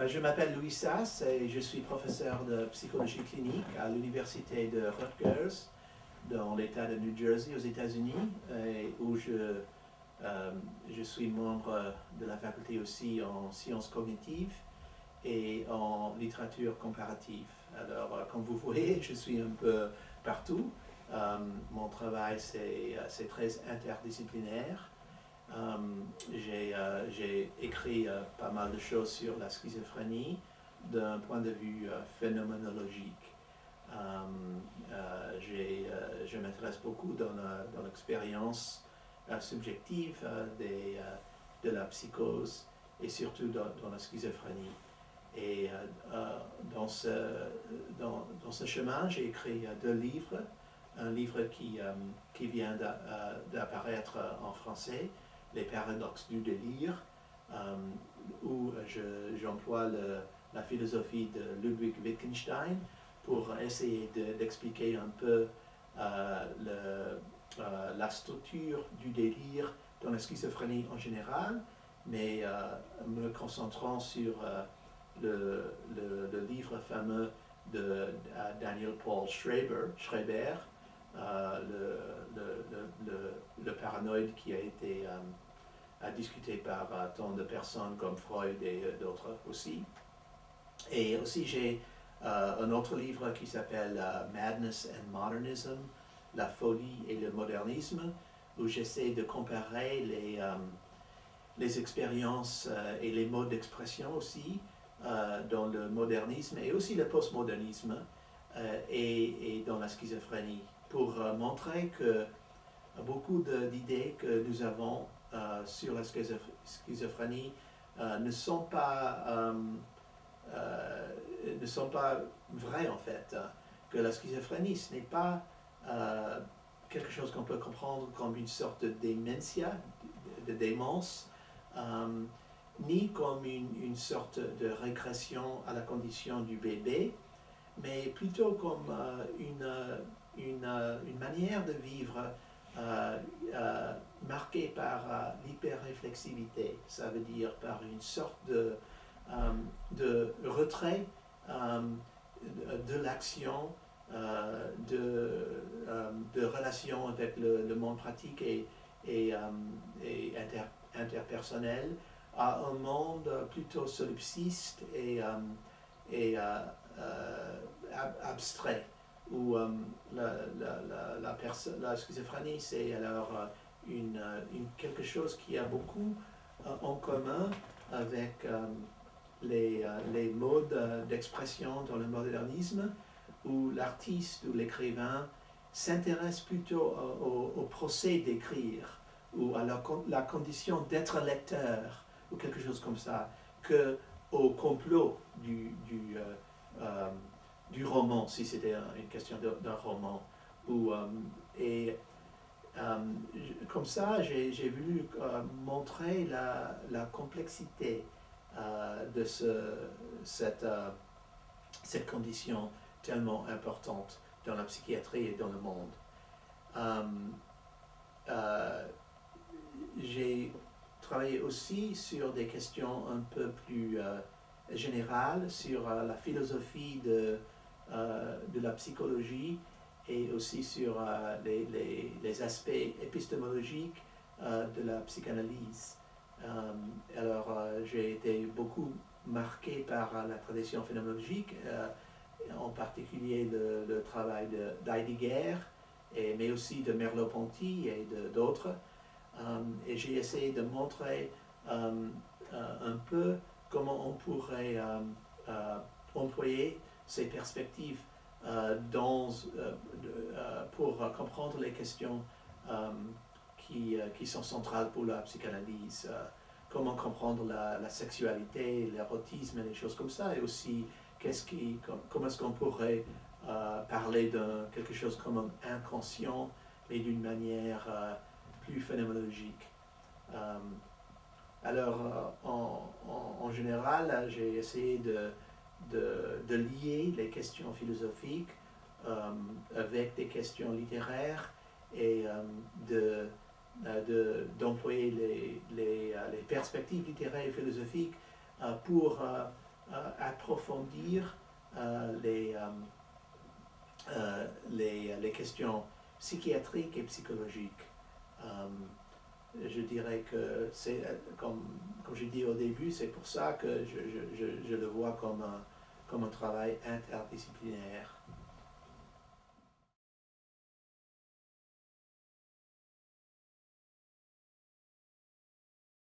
Je m'appelle Louis Sass et je suis professeur de psychologie clinique à l'université de Rutgers dans l'État de New Jersey aux États-Unis, où je suis membre de la faculté aussi en sciences cognitives et en littérature comparative. Alors, comme vous voyez, je suis un peu partout. Mon travail, c'est très interdisciplinaire. J'ai écrit pas mal de choses sur la schizophrénie d'un point de vue phénoménologique. Je m'intéresse beaucoup dans l'expérience subjective de la psychose et surtout dans la schizophrénie. Et dans ce chemin, j'ai écrit 2 livres. Un livre qui vient d'apparaître en français, Les paradoxes du délire, où j'emploie la philosophie de Ludwig Wittgenstein pour essayer d'expliquer un peu la structure du délire dans la schizophrénie en général, mais me concentrant sur le livre fameux de Daniel Paul Schreiber, le paranoïde qui a été discuté par tant de personnes comme Freud et d'autres aussi. Et aussi j'ai un autre livre qui s'appelle Madness and Modernism, la folie et le modernisme, où j'essaie de comparer les expériences et les modes d'expression aussi dans le modernisme et aussi le postmodernisme et dans la schizophrénie, pour montrer que beaucoup d'idées que nous avons sur la schizophrénie ne sont pas vraies en fait. Que la schizophrénie, ce n'est pas quelque chose qu'on peut comprendre comme une sorte de démentia, de démence, ni comme une sorte de régression à la condition du bébé, mais plutôt comme une manière de vivre marquée par l'hyperréflexivité. Ça veut dire par une sorte de retrait de l'action, de relation avec le monde pratique et interpersonnel, à un monde plutôt solipsiste et abstrait, où la schizophrénie, c'est alors quelque chose qui a beaucoup en commun avec les modes d'expression dans le modernisme, où l'artiste ou l'écrivain s'intéresse plutôt au procès d'écrire, ou à la condition d'être lecteur, ou quelque chose comme ça, qu'au complot du roman, si c'était une question d'un roman. Comme ça, j'ai voulu montrer la complexité de cette condition tellement importante dans la psychiatrie et dans le monde. J'ai travaillé aussi sur des questions un peu plus générales, sur la philosophie de la psychologie et aussi sur les aspects épistémologiques de la psychanalyse. J'ai été beaucoup marqué par la tradition phénoménologique, en particulier le travail d'Heidegger, mais aussi de Merleau-Ponty et d'autres. Et j'ai essayé de montrer un peu comment on pourrait employer ces perspectives pour comprendre les questions qui sont centrales pour la psychanalyse. Comment comprendre la sexualité, l'érotisme et les choses comme ça, et aussi comment est-ce qu'on pourrait parler de quelque chose comme un inconscient, mais d'une manière plus phénoménologique. En général, j'ai essayé de lier les questions philosophiques avec des questions littéraires et d'employer les perspectives littéraires et philosophiques pour approfondir les questions psychiatriques et psychologiques. Je dirais que c'est, comme j'ai dit au début, c'est pour ça que je le vois comme un travail interdisciplinaire.